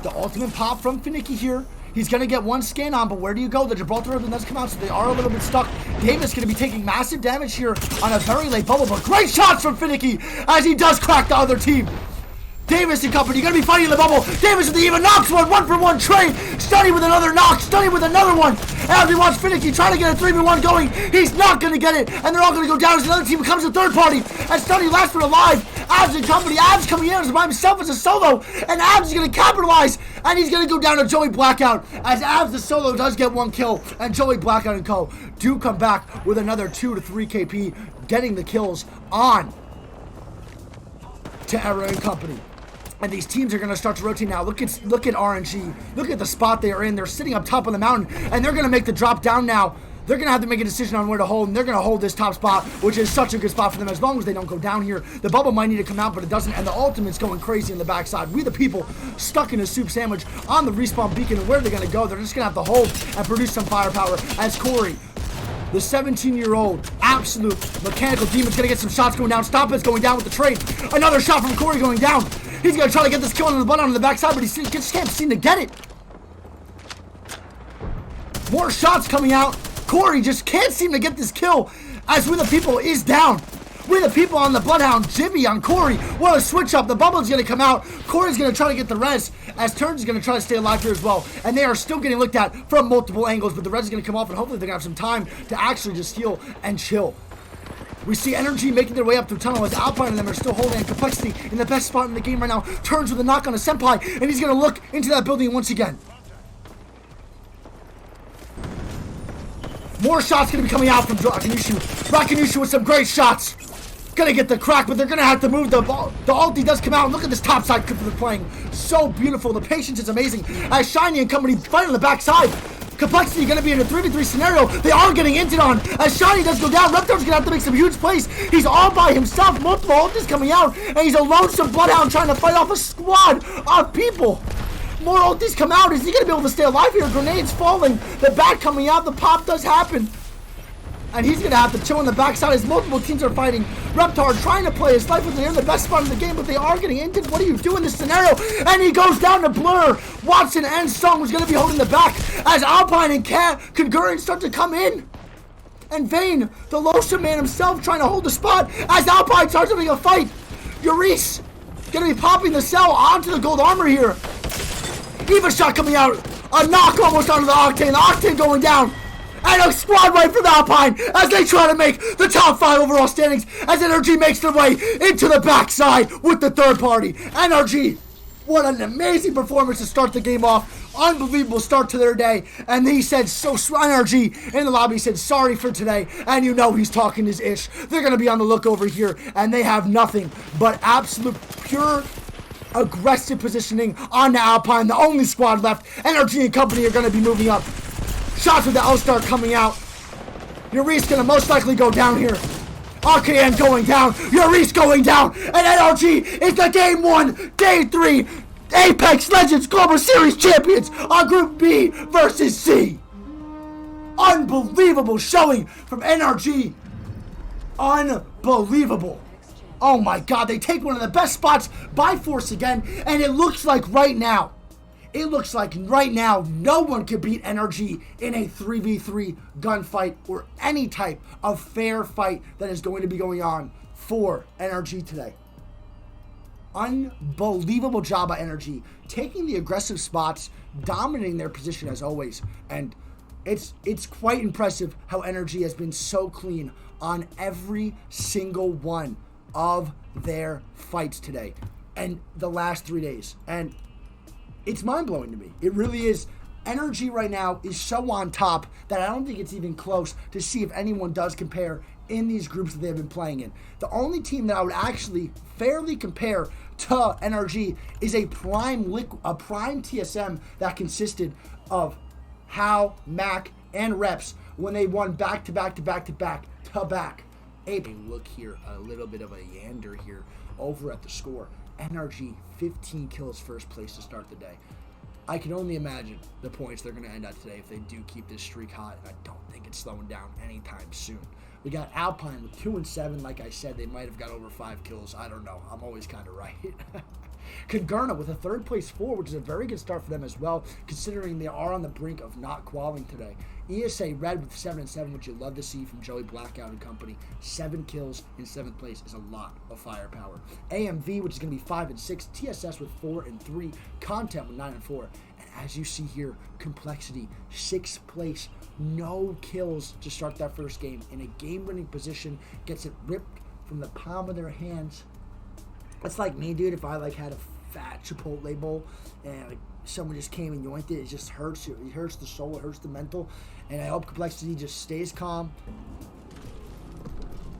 The ultimate pop from Finicky here. He's going to get one scan on, but where do you go? The Gibraltar Ribbon does come out, so they are a little bit stuck. Davis going to be taking massive damage here on a very late bubble, but great shots from Finicky as he does crack the other team. Davis and company going to be fighting in the bubble. Davis with the even knocks one for one trade. Stunny with another knock. Stunny with another one. As we watch Finicky trying to get a 3v1 going. He's not going to get it. And they're all going to go down as another team becomes a third party. And Stunny last one alive. Abs and company. Abs coming in by himself as a solo. And Abs is going to capitalize. And he's going to go down to Joey Blackout. As Abs the solo does get one kill. And Joey Blackout and co. do come back with another 2 to 3 KP. Getting the kills on to Era and company. And these teams are going to start to rotate now. Look at RNG. Look at the spot they are in. They're sitting up top of the mountain, and they're going to make the drop down now. They're going to have to make a decision on where to hold, and they're going to hold this top spot, which is such a good spot for them as long as they don't go down here. The bubble might need to come out, but it doesn't, and the ultimate's going crazy in the backside. We the people stuck in a soup sandwich on the respawn beacon, and where are they going to go? They're just going to have to hold and produce some firepower as Corey, the 17-year-old absolute mechanical demon's going to get some shots going down. Stop it's going down with the trade. Another shot from Corey going down. He's going to try to get this kill on the butt on the backside, but he just can't seem to get it. More shots coming out. Corey just can't seem to get this kill as We the People is down. We the People on the Bloodhound. Jimmy on Corey. What a switch up. The bubble's going to come out. Corey's going to try to get the res as Turns is going to try to stay alive here as well. And they are still getting looked at from multiple angles, but the res is going to come off, and hopefully they're going to have some time to actually just heal and chill. We see NRG making their way up through tunnel as Alpine and them are still holding Complexity in the best spot in the game right now. Turns with a knock on a Senpai, and he's going to look into that building once again. More shots going to be coming out from Rakanushu. Rakanushu with some great shots. Going to get the crack, but they're going to have to move the ball. The ulti does come out. Look at this topside clip they're playing. So beautiful. The patience is amazing. As Shiny and company fight on the backside. Complexity going to be in a 3v3 scenario. They are getting inted on. As Shiny does go down, Reptar's going to have to make some huge plays. He's all by himself. Multiple ultis coming out. And he's a lonesome Bloodhound trying to fight off a squad of people. More ultis come out. Is he going to be able to stay alive here? Grenades falling. The bat coming out. The pop does happen. And he's going to have to chill on the backside as multiple teams are fighting. Reptar trying to play his life with, they're in the best spot in the game, but they are getting inted. What do you do in this scenario? And he goes down to Blur. Watson and Sung was going to be holding the back as Alpine and Congurin start to come in. And Vayne, the Lotion man himself, trying to hold the spot as Alpine starts having a fight. Urice going to be popping the cell onto the gold armor here. Eva shot coming out. A knock almost onto the Octane. The Octane going down. And a squad right for the Alpine as they try to make the top 5 overall standings as NRG makes their way into the backside with the third party. NRG, what an amazing performance to start the game off. Unbelievable start to their day. And he said, NRG in the lobby said, sorry for today. And you know he's talking his ish. They're going to be on the look over here. And they have nothing but absolute pure aggressive positioning on the Alpine. The only squad left. NRG and company are going to be moving up. Shots with the L-Star coming out. Urice gonna most likely go down here. RKN going down. Urice going down. And NRG is the Game 1, Day 3 Apex Legends Global Series champions on Group B versus C. Unbelievable showing from NRG. Unbelievable. Oh my god, they take one of the best spots by force again, and it looks like right now, no one can beat NRG in a 3v3 gunfight or any type of fair fight that is going to be going on for NRG today. Unbelievable job by NRG, taking the aggressive spots, dominating their position as always, and it's quite impressive how NRG has been so clean on every single one of their fights today and the last 3 days. And it's mind-blowing to me. It really is. NRG right now is so on top that I don't think it's even close to see if anyone does compare in these groups that they've been playing in. The only team that I would actually fairly compare to NRG is a prime TSM that consisted of Hal, Mac, and Reps when they won back-to-back. Look here, a little bit of a yander here over at the score. NRG 15 kills first place to start the day. I can only imagine the points they're going to end at today if they do keep this streak hot, and I don't think it's slowing down anytime soon. We got Alpine with 2 and 7. Like I said, they might have got over 5 kills. I don't know. I'm always kind of right. Congerna with a 3rd place 4, which is a very good start for them as well, considering they are on the brink of not qualifying today. ESA Red with 7-7, which you love to see from Joey Blackout and company. 7 kills in 7th place is a lot of firepower. AMV, which is going to be 5-6. TSS with 4-3. Content with 9-4. And as you see here, Complexity, 6th place. No kills to start that first game. In a game-winning position, gets it ripped from the palm of their hands. That's like me, dude, if I like had a fat Chipotle bowl and like someone just came and yoinked it. It just hurts you. It hurts the soul. It hurts the mental. And I hope Complexity just stays calm.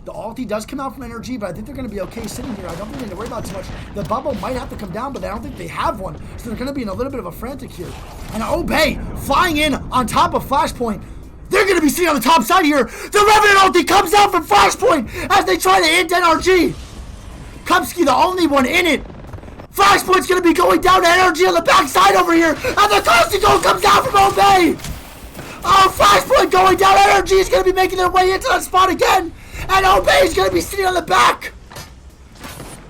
The ulti does come out from NRG, but I think they're going to be okay sitting here. I don't think they need to worry about too much. The bubble might have to come down, but I don't think they have one. So they're going to be in a little bit of a frantic here. And Obey flying in on top of Flashpoint. They're going to be sitting on the top side here. The Revenant ulti comes out from Flashpoint as they try to hit NRG. Kupski, the only one in it. Flashpoint's going to be going down to NRG on the backside over here. And the Caustic goal comes out from Obey. Oh, Flashpoint going down. NRG is going to be making their way into that spot again. And Obey is going to be sitting on the back.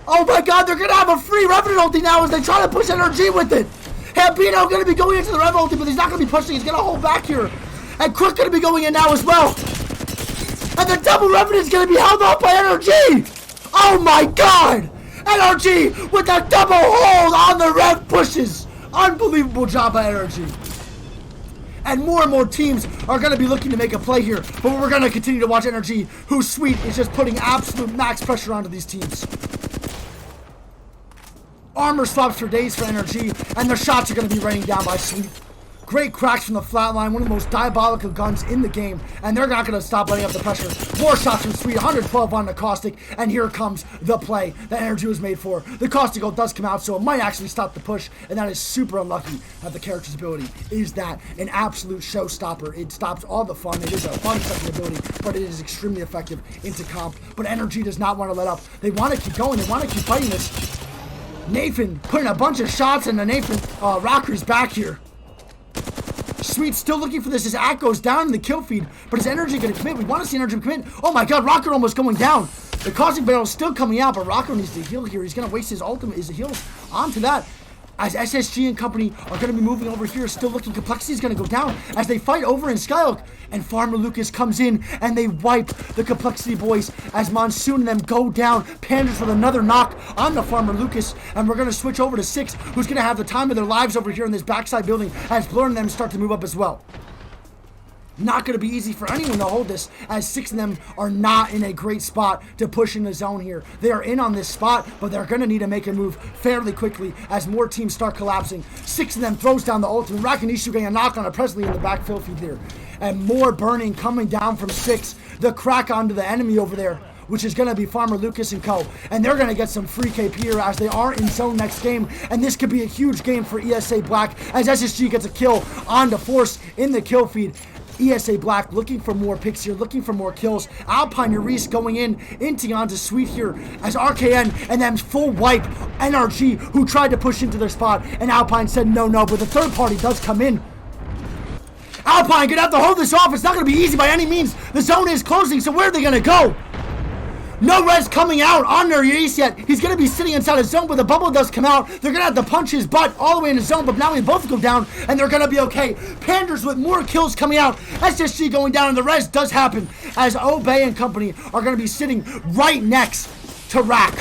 Oh my god, they're going to have a free Revenant ulti now as they try to push NRG with it. Hambino going to be going into the Rev ulti, but he's not going to be pushing. He's going to hold back here. And Crook going to be going in now as well. And the double Revenant is going to be held off by NRG. Oh my god. NRG with a double hold on the Rev pushes. Unbelievable job by NRG. And more teams are going to be looking to make a play here. But we're going to continue to watch NRG, who's Sweet is just putting absolute max pressure onto these teams. Armor swaps for days for NRG, and their shots are going to be raining down by Sweet. Great cracks from the flatline, one of the most diabolical guns in the game, and they're not going to stop letting up the pressure. More shots from Sweet, 112 on the Caustic, and here comes the play that NRG was made for. The Caustic goal does come out, so it might actually stop the push, and that is super unlucky that the character's ability is that an absolute showstopper. It stops all the fun. It is a fun second ability, but it is extremely effective into comp. But NRG does not want to let up. They want to keep going. They want to keep fighting this. Nathan putting a bunch of shots into Nathan Rocker's back here. Sweet still looking for this as Act goes down in the kill feed, but is NRG going to commit? We want to see NRG commit. Oh my god, Rocker almost going down. The Caustic Barrel is still coming out, but Rocker needs to heal here. He's going to waste his ultimate, his heals onto that. As SSG and company are going to be moving over here, still looking. Complexity is going to go down as they fight over in Skyhook. And Farmer Lucas comes in and they wipe the Complexity boys as Monsoon and them go down. Pandas with another knock on the Farmer Lucas. And we're going to switch over to 6, who's going to have the time of their lives over here in this backside building as Blur and them start to move up as well. Not going to be easy for anyone to hold this, as 6 of them are not in a great spot to push in the zone here. They are in on this spot, but they're going to need to make a move fairly quickly as more teams start collapsing. 6 of them throws down the ultimate. Rakinishu getting a knock on a Presley in the backfield feed here. And more burning coming down from 6. The crack onto the enemy over there, which is going to be Farmer Lucas and co. And they're going to get some free KP here as they are in zone next game. And this could be a huge game for ESA Black as SSG gets a kill onto Force in the kill feed. ESA Black looking for more picks here, looking for more kills. Alpine Reese going into onto Sweet here as RKN and them full wipe NRG, who tried to push into their spot, and Alpine said no, but the third party does come in. Alpine gonna have to hold this off. It's not gonna be easy by any means. The zone is closing, so where are they gonna go? No res coming out on their Reese yet. He's going to be sitting inside a zone, but the bubble does come out. They're going to have to punch his butt all the way in the zone, but now we both go down, and they're going to be okay. Panders with more kills coming out. SSG going down, and the res does happen as Obey and company are going to be sitting right next to Rack.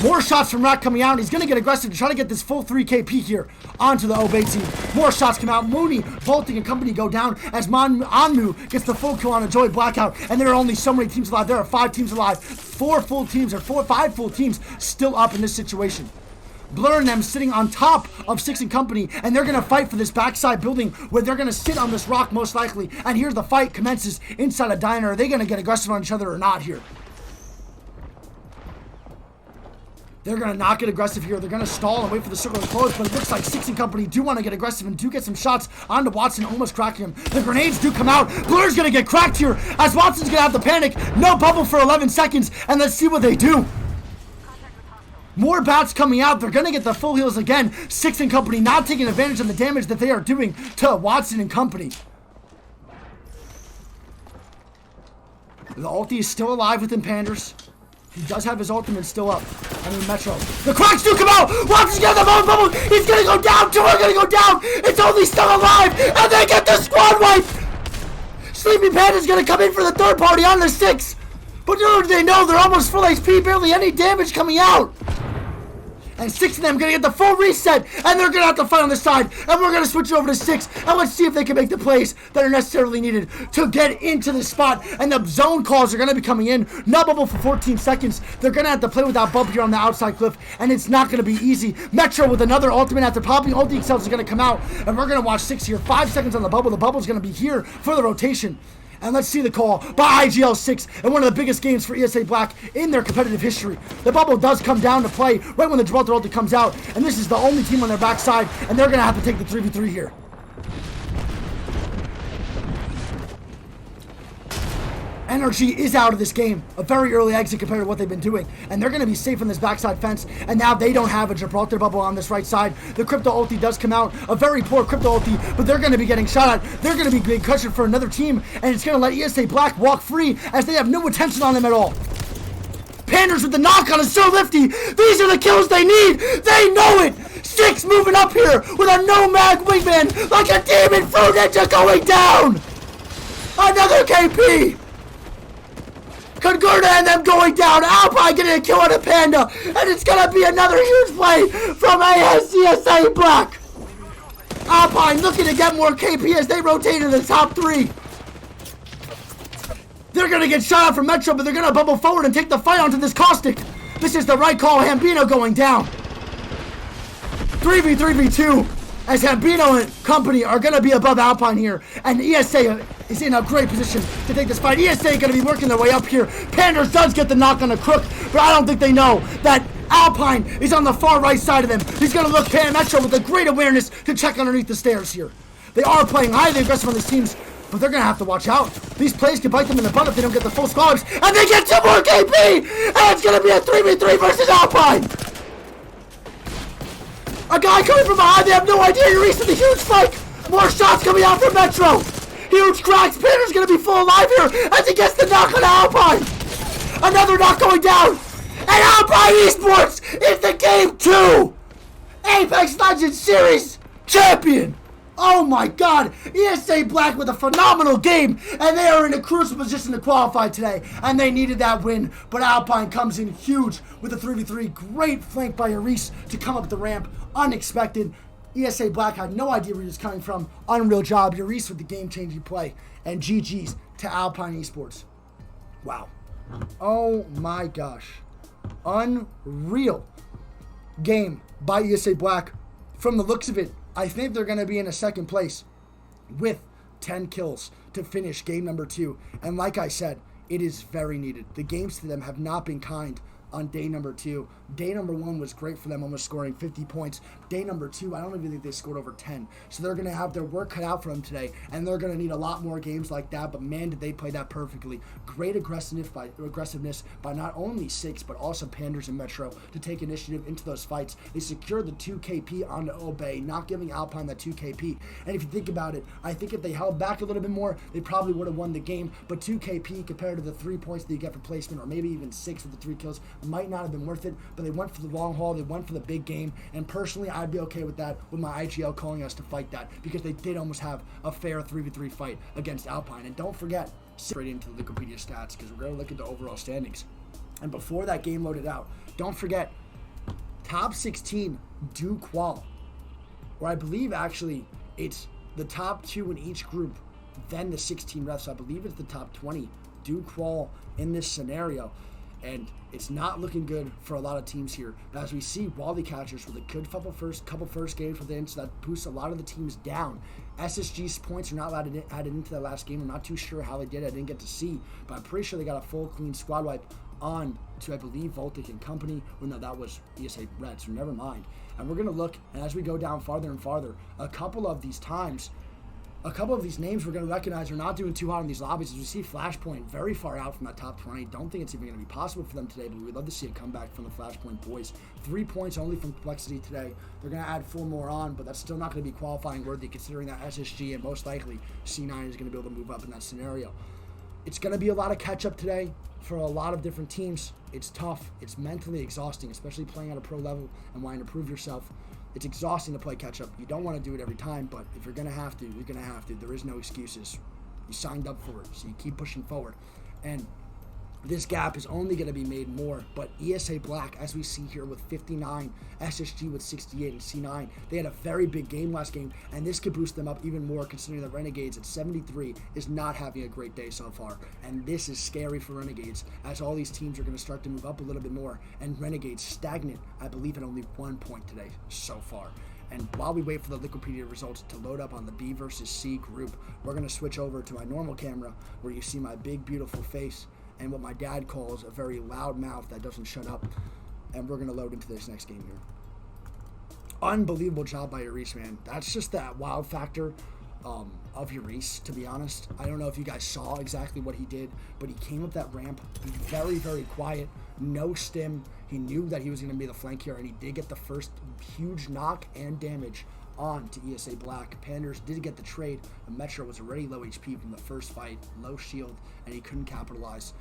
More shots from Rack coming out. He's going to get aggressive to try to get this full 3 KP here onto the Obey team. More shots come out. Mooney, Bolting, and company go down as Anmu gets the full kill on a Joy Blackout. And there are only so many teams alive. There are 5 teams alive. 5 full teams still up in this situation. Blur and them sitting on top of 6 and company, and they're going to fight for this backside building where they're going to sit on this rock most likely. And here's the fight commences inside a diner. Are they going to get aggressive on each other or not here? They're going to not get aggressive here. They're going to stall and wait for the circle to close, but it looks like 6 and company do want to get aggressive and do get some shots onto Watson, almost cracking him. The grenades do come out. Blur's going to get cracked here as Watson's going to have the panic. No bubble for 11 seconds, and let's see what they do. More bats coming out. They're going to get the full heals again. 6 and company not taking advantage of the damage that they are doing to Watson and company. The ulti is still alive within Panders. He does have his ultimate still up. I mean, Metro. The cracks do come out! Watch him get the bubble! He's gonna go down! Two are gonna go down! It's only still alive! And they get the squad wipe! Sleepy Panda's gonna come in for the third party on the 6! But little do they know, they're almost full HP, barely any damage coming out! And 6 of them gonna get the full reset, and they're gonna have to fight on the side, and we're gonna switch it over to 6, and let's see if they can make the plays that are necessarily needed to get into the spot. And the zone calls are gonna be coming in, not bubble for 14 seconds. They're gonna have to play without bump here on the outside cliff, and it's not gonna be easy. Metro with another ultimate after popping, ulti excels are gonna come out, and we're gonna watch 6 here, 5 seconds on the bubble. The bubble's gonna be here for the rotation. And let's see the call by IGL6 in one of the biggest games for ESA Black in their competitive history. The bubble does come down to play right when the Gibraltar ulti comes out, and this is the only team on their backside, and they're going to have to take the 3v3 here. NRG is out of this game. A very early exit compared to what they've been doing. And they're going to be safe on this backside fence. And now they don't have a Gibraltar bubble on this right side. The Crypto ulti does come out. A very poor Crypto ulti. But they're going to be getting shot at. They're going to be being cushioned for another team. And it's going to let ESA Black walk free as they have no attention on them at all. Panders with the knock-on is so lifty. These are the kills they need. They know it. 6 moving up here with a nomad wingman like a demon fruit ninja going down. Another KP. Congerda and them going down. Alpine getting a kill on a Panda. And it's going to be another huge play from ASCSA Black. Alpine looking to get more KP as they rotate into the top 3. They're going to get shot out from Metro, but they're going to bubble forward and take the fight onto this Caustic. This is the right call. Hambino going down. 3v3v2. As Hambino and company are going to be above Alpine here. And ESA is in a great position to take this fight. ESA going to be working their way up here. Panders does get the knock on the crook, but I don't think they know that Alpine is on the far right side of them. He's going to look Pan Metro with a great awareness to check underneath the stairs here. They are playing highly aggressive on these teams, but they're going to have to watch out. These plays can bite them in the butt if they don't get the full squads. And they get 2 more KP! And it's going to be a 3v3 versus Alpine! A guy coming from behind, they have no idea you're the huge spike! More shots coming out from Metro! Huge cracks, Pander's gonna be full alive here as he gets the knock on Alpine! Another knock going down! And Alpine Esports is the Game 2 Apex Legends Series champion! Oh my god, ESA Black with a phenomenal game, and they are in a crucial position to qualify today, and they needed that win, but Alpine comes in huge with a 3v3, great flank by Aris to come up the ramp, unexpected. ESA Black had no idea where he was coming from, unreal job, Aris with the game-changing play, and GG's to Alpine Esports. Wow. Oh my gosh. Unreal game by ESA Black. From the looks of it, I think they're going to be in a second place with 10 kills to finish game number 2. And like I said, it is very needed. The games to them have not been kind on day number 2. Day number 1 was great for them, almost scoring 50 points. Day number 2, I don't even think they scored over 10. So they're going to have their work cut out for them today, and they're going to need a lot more games like that, but man, did they play that perfectly. Great aggressiveness by not only 6, but also Panders and Metro to take initiative into those fights. They secured the 2 KP onto Obey, not giving Alpine that 2 KP. And if you think about it, I think if they held back a little bit more, they probably would have won the game, but 2 KP compared to the 3 points that you get for placement, or maybe even 6 with the 3 kills, might not have been worth it, but they went for the long haul, they went for the big game, and personally, I'd be okay with that, with my IGL calling us to fight that, because they did almost have a fair 3v3 fight against Alpine. And don't forget, straight into the Wikipedia stats, because we're going to look at the overall standings. And before that game loaded out, don't forget, top 16 do qual, or I believe actually it's the top 2 in each group, then the 16 refs. So I believe it's the top 20 do qual in this scenario. And it's not looking good for a lot of teams here. But as we see, Wally Catchers with a good couple first games within, so that boosts a lot of the teams down. SSG's points are not added into that last game. I'm not too sure how they did it. I didn't get to see, but I'm pretty sure they got a full clean squad wipe on to, I believe, Voltic and company. Well, no, that was ESA Red, so never mind. And we're going to look, and as we go down farther and farther, a couple of these names we're going to recognize are not doing too hot in these lobbies. As we see Flashpoint very far out from that top 20. Don't think it's even going to be possible for them today, but we'd love to see a comeback from the Flashpoint boys. 3 points only from Complexity today. They're going to add 4 more on, but that's still not going to be qualifying worthy considering that SSG and most likely C9 is going to be able to move up in that scenario. It's going to be a lot of catch-up today. for a lot of different teams, it's tough. It's mentally exhausting, especially playing at a pro level and wanting to prove yourself. It's exhausting to play catch-up. You don't want to do it every time, but if you're going to have to, you're going to have to. There is no excuses. You signed up for it, so you keep pushing forward. And this gap is only going to be made more, but ESA Black, as we see here with 59, SSG with 68, and C9, they had a very big game last game, and this could boost them up even more considering that Renegades at 73 is not having a great day so far. And this is scary for Renegades, as all these teams are going to start to move up a little bit more, and Renegades stagnant, I believe, at only 1 point today so far. And while we wait for the Liquipedia results to load up on the B versus C group, we're going to switch over to my normal camera, where you see my big, beautiful face, and what my dad calls a very loud mouth that doesn't shut up. And we're going to load into this next game here. Unbelievable job by Urice, man. That's just that wild factor of Urice, to be honest. I don't know if you guys saw exactly what he did, but he came up that ramp very, very quiet, no stim. He knew that he was going to be the flank here, and he did get the first huge knock and damage on to ESA Black. Panders did get the trade, but Metro was already low HP from the first fight, low shield, and he couldn't capitalize